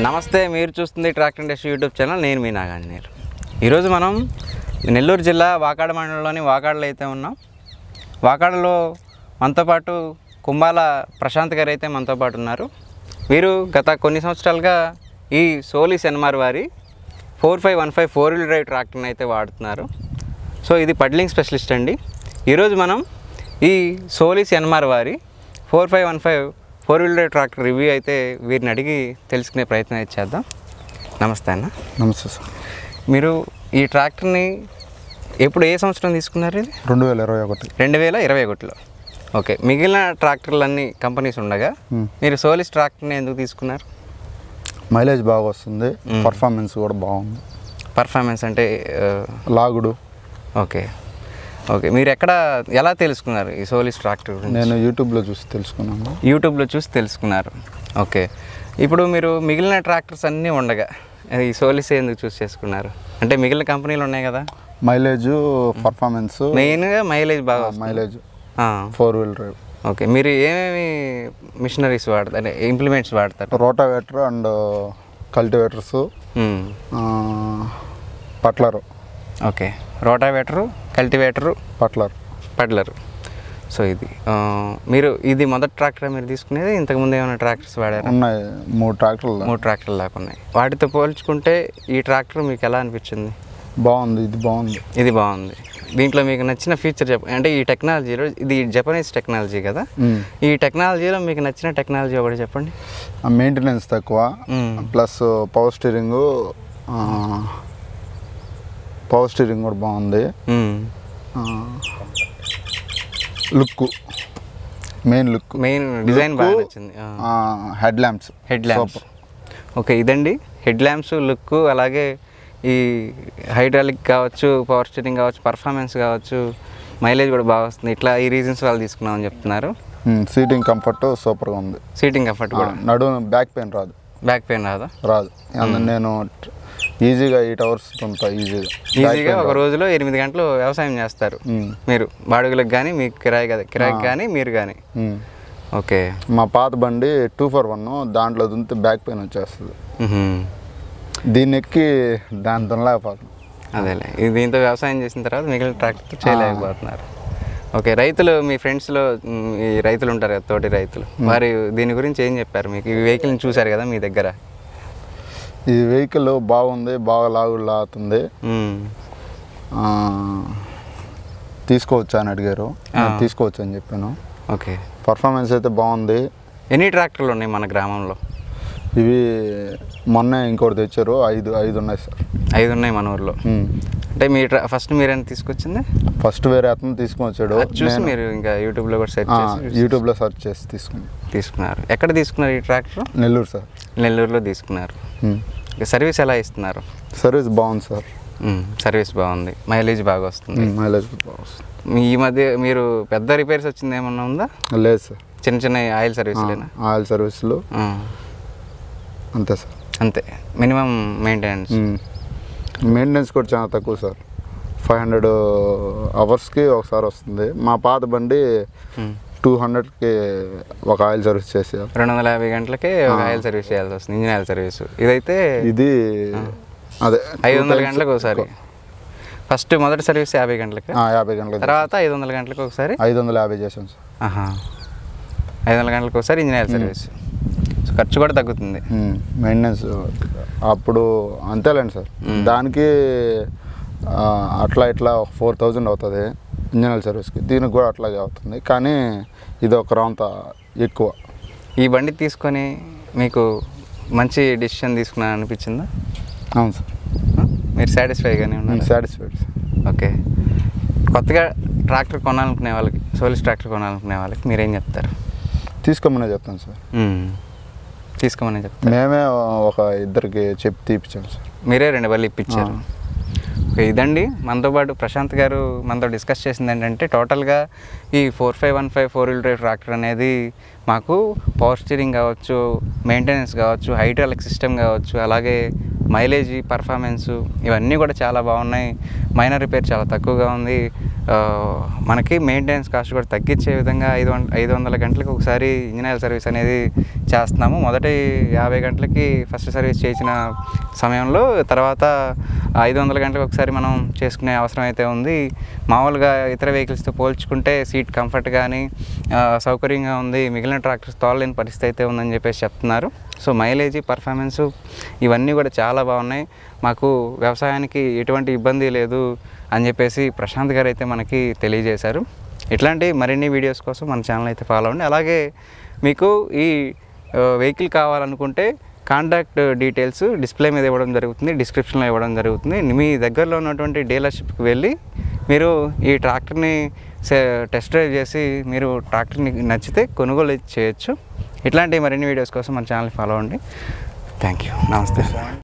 నమస్తే, మీరు చూస్తుంది ట్రాక్టర్ ఇండస్ట్రీ యూట్యూబ్ ఛానల్. నేను మీ నాగాంజనేయులు. ఈరోజు మనం నెల్లూరు జిల్లా వాకాడ మండలంలోని వాకాడలో అయితే ఉన్నాం. వాకాడలో మనతో పాటు కుంభాల ప్రశాంత్ గారు అయితే మనతో పాటు ఉన్నారు. వీరు గత కొన్ని సంవత్సరాలుగా ఈ సోలిస్ ఎన్ఆర్ వారి 4515 4-wheel drive ట్రాక్టర్ని అయితే వాడుతున్నారు. సో ఇది పడ్లింగ్ స్పెషలిస్ట్ అండి. ఈరోజు మనం ఈ సోలిస్ ఎన్ఆర్ వారి 4515 4-wheel drive ట్రాక్టర్ రివ్యూ అయితే వీరిని అడిగి తెలుసుకునే ప్రయత్నం అయితే చేద్దాం. నమస్తే అన్న. నమస్తే సార్. మీరు ఈ ట్రాక్టర్ని ఎప్పుడు ఏ సంవత్సరం తీసుకున్నారు? ఇది 2021. ఓకే. మిగిలిన ట్రాక్టర్లన్నీ కంపెనీస్ ఉండగా మీరు సోలిస్ ట్రాక్టర్ని ఎందుకు తీసుకున్నారు? మైలేజ్ బాగా వస్తుంది, పర్ఫార్మెన్స్ కూడా బాగుంది. పర్ఫార్మెన్స్ అంటే లాగుడు. ఓకే. మీరు ఎలా తెలుసుకున్నారు ఈ సోలిస్ ట్రాక్టర్? నేను యూట్యూబ్లో చూసి తెలుసుకున్నారు. ఓకే. ఇప్పుడు మీరు మిగిలిన ట్రాక్టర్స్ అన్నీ ఉండగా ఈ సోలిస్ ఎందుకు చూస్ చేసుకున్నారు? అంటే మిగిలిన కంపెనీలు ఉన్నాయి కదా, మైలేజ్, పర్ఫార్మెన్స్, మెయిన్గా మైలేజ్ బాగా. Mileage 4-wheel drive. ఓకే. మీరు ఏమేమి మిషనరీస్ వాడతారు, అంటే ఇంప్లిమెంట్స్ వాడతారు? Rotavator and cultivators, puddler. Okay. Rotavator, cultivator, puddler. So ఇది మొదటి ట్రాక్టర్ మీరు తీసుకునేది? ఇంతకుముందు ఏమైనా ట్రాక్టర్స్ వాడారు? ఉన్నాయి, 3 ట్రాక్టర్లు దాకా ఉన్నాయి. వాటితో పోల్చుకుంటే ఈ ట్రాక్టర్ మీకు ఎలా అనిపించింది? బాగుంది. ఇది బాగుంది. దీంట్లో మీకు నచ్చిన ఫీచర్ అంటే ఈ టెక్నాలజీలో, ఇది జపనీస్ టెక్నాలజీ కదా, ఈ టెక్నాలజీలో మీకు నచ్చిన టెక్నాలజీ ఒకటి చెప్పండి. మెయింటెనెన్స్ తక్కువ, ప్లస్ పవర్ స్టీరింగ్ కూడా బాగుంది. మెయిన్ డిజైన్ బాగా నచ్చింది. Head lamps. ఓకే. ఇదండి హెడ్ ల్యాంప్స్, లుక్, అలాగే ఈ హైడ్రాలిక్ కావచ్చు, పవర్ స్టీరింగ్ కావచ్చు, పర్ఫార్మెన్స్ కావచ్చు, మైలేజ్ కూడా బాగా వస్తుంది. ఇట్లా ఈ రీజన్స్ వాళ్ళు తీసుకున్నామని చెప్తున్నారు. సీటింగ్ కంఫర్ట్ సూపర్గా ఉంది. సీటింగ్ కంఫర్ట్ కూడా. బ్యాక్ పెయిన్ రాదు. నేను ఈజీగా 8 hours ఈజీగా ఒక రోజులో 8 గంటలు వ్యవసాయం చేస్తారు మీరు, బాడుగులకు కానీ, మీకు కిరాయికి కానీ, మీరు కానీ. ఓకే. మా పాత బండి 241, దాంట్లో దుంతే బ్యాక్ పెయిన్ వచ్చేస్తుంది. దీన్ని ఎక్కి దాని దున్నలేకపోతుంది. అదేలే, దీంతో వ్యవసాయం చేసిన తర్వాత మిగిలిన ట్రాక్టర్తో చేయలేకపోతున్నారు. ఓకే. రైతులు, మీ ఫ్రెండ్స్లో ఈ రైతులు ఉంటారు కదా, తోటి రైతులు, వారు దీని గురించి ఏం చెప్పారు మీకు? ఈ వెహికల్ని చూశారు కదా మీ దగ్గర. ఈ వెహికల్ బాగుంది, బాగా లాగుతుంది, తీసుకోవచ్చా అని అడిగారు. తీసుకోవచ్చు అని చెప్పాను. ఓకే. పర్ఫార్మెన్స్ అయితే బాగుంది. ఎన్ని ట్రాక్టర్లు ఉన్నాయి మన గ్రామంలో? ఇవి మొన్న ఇంకోటి తెచ్చారు, 5 ఉన్నాయి సార్. 5 ఉన్నాయి మన ఊర్లో. అంటే ఫస్ట్ మీరేనా తీసుకొచ్చింది? ఫస్ట్ వేరే అతను తీసుకొని వచ్చాడు. చూసి మీరు ఇంకా యూట్యూబ్లో కూడా సెర్చ్ చేసి తీసుకున్నారు. ఎక్కడ తీసుకున్నారు ఈ ట్రాక్టర్? నెల్లూరు సార్. నెల్లూరులో తీసుకున్నారు. సర్వీస్ ఎలా ఇస్తున్నారు? సర్వీస్ బాగుంది సార్. సర్వీస్ బాగుంది, మైలేజ్ బాగా వస్తుంది. ఈ మధ్య మీరు పెద్ద రిపేర్స్ వచ్చింది ఏమన్నా ఉందా? లేదు సార్. చిన్న ఆయిల్ సర్వీసులు అంతే సార్. అంతే. మినిమం మెయింటెనెన్స్ కూడా చాలా తక్కువ సార్. 500 hours ఒకసారి వస్తుంది. మా పాత బండి 200కి ఒక ఆయిల్ సర్వీస్ చేసేది. 250 గంటలకే ఒక ఆయిల్ సర్వీస్ చేయాల్సి వస్తుంది, ఇంజిన్ ఆయిల్ సర్వీస్. ఇదైతే అదే 500 గంటలకు ఒకసారి. ఫస్ట్ మొదటి సర్వీస్ 50 గంటలకి, 50 గంటలకు, తర్వాత 500 గంటలకు ఒకసారి. 550 చేసాం సార్. 500 గంటలకు ఒకసారి ఇంజిన్ ఆయిల్ సర్వీస్. సో ఖర్చు కూడా తగ్గుతుంది. మెయింటెనెన్స్ అప్పుడు అంతేలేండి సార్. దానికి అట్లా 4000 అవుతుంది ఇంజిన్ ఆయిల్ సర్వీస్కి. దీనికి కూడా అట్లాగే అవుతుంది, కానీ ఇది ఒక రౌంత ఎక్కువ. ఈ బండి తీసుకొని మీకు మంచి డెసిషన్ తీసుకున్నాను అనిపించిందా? అవును సార్. మీరు సాటిస్ఫైగానే ఉన్నారు? Satisfied sir. ఓకే. కొత్తగా ట్రాక్టర్ కొనాలనుకునే వాళ్ళకి, సోలిస్ ట్రాక్టర్ కొనాలనుకునే వాళ్ళకి మీరేం చెప్తారు? తీసుకోమనే చెప్తాను సార్. తీసుకోమని చెప్తాను. మేమే ఒక 2కి చెప్పి తీపిచ్చాము సార్. మీరే 2 బళ్ళు ఇప్పించారు. ఇదండి మనతో పాటు ప్రశాంత్ గారు మనతో డిస్కస్ చేసింది ఏంటంటే, టోటల్గా ఈ 4515 4-wheel drive ట్రాక్టర్ అనేది మాకు పవర్ స్టీరింగ్ కావచ్చు, మెయింటెనెన్స్ కావచ్చు, హైడ్రాలిక్ సిస్టమ్ కావచ్చు, అలాగే మైలేజ్, పర్ఫార్మెన్సు ఇవన్నీ కూడా చాలా బాగున్నాయి. మైనర్ రిపేర్ చాలా తక్కువగా ఉంది. మనకి మెయింటెనెన్స్ కాస్ట్ కూడా తగ్గించే విధంగా 500 గంటలకు ఒకసారి ఇంజిన్ ఆయిల్ సర్వీస్ అనేది చేస్తున్నాము. మొదటి 50 గంటలకి ఫస్ట్ సర్వీస్ చేసిన సమయంలో తర్వాత 500 గంటలకు ఒకసారి మనం చేసుకునే అవసరం అయితే ఉంది. మామూలుగా ఇతర వెహికల్స్తో పోల్చుకుంటే సీట్ కంఫర్ట్ కానీ సౌకర్యంగా ఉంది. మిగిలిన ట్రాక్టర్స్ తోలలేని పరిస్థితి అయితే ఉందని చెప్పేసి చెప్తున్నారు. సో మైలేజ్, పర్ఫార్మెన్సు ఇవన్నీ కూడా చాలా బాగున్నాయి. మాకు వ్యవసాయానికి ఎటువంటి ఇబ్బంది లేదు అని చెప్పేసి ప్రశాంత్ గారు అయితే మనకి తెలియజేశారు. ఇట్లాంటి మరిన్ని వీడియోస్ కోసం మన ఛానల్ అయితే ఫాలో అవ్వండి. అలాగే మీకు ఈ వెహికల్ కావాలనుకుంటే కాంటాక్ట్ డీటెయిల్స్ డిస్ప్లే మీద ఇవ్వడం జరుగుతుంది, డిస్క్రిప్షన్లో ఇవ్వడం జరుగుతుంది. మీ దగ్గరలో ఉన్నటువంటి డీలర్షిప్కి వెళ్ళి మీరు ఈ ట్రాక్టర్ని టెస్ట్ డ్రైవ్ చేసి మీరు ట్రాక్టర్ని నచ్చితే కొనుగోలు చేయొచ్చు. ఇట్లాంటి మరిన్ని వీడియోస్ కోసం మన ఛానల్ ఫాలో అవ్వండి. Thank you. నమస్తే.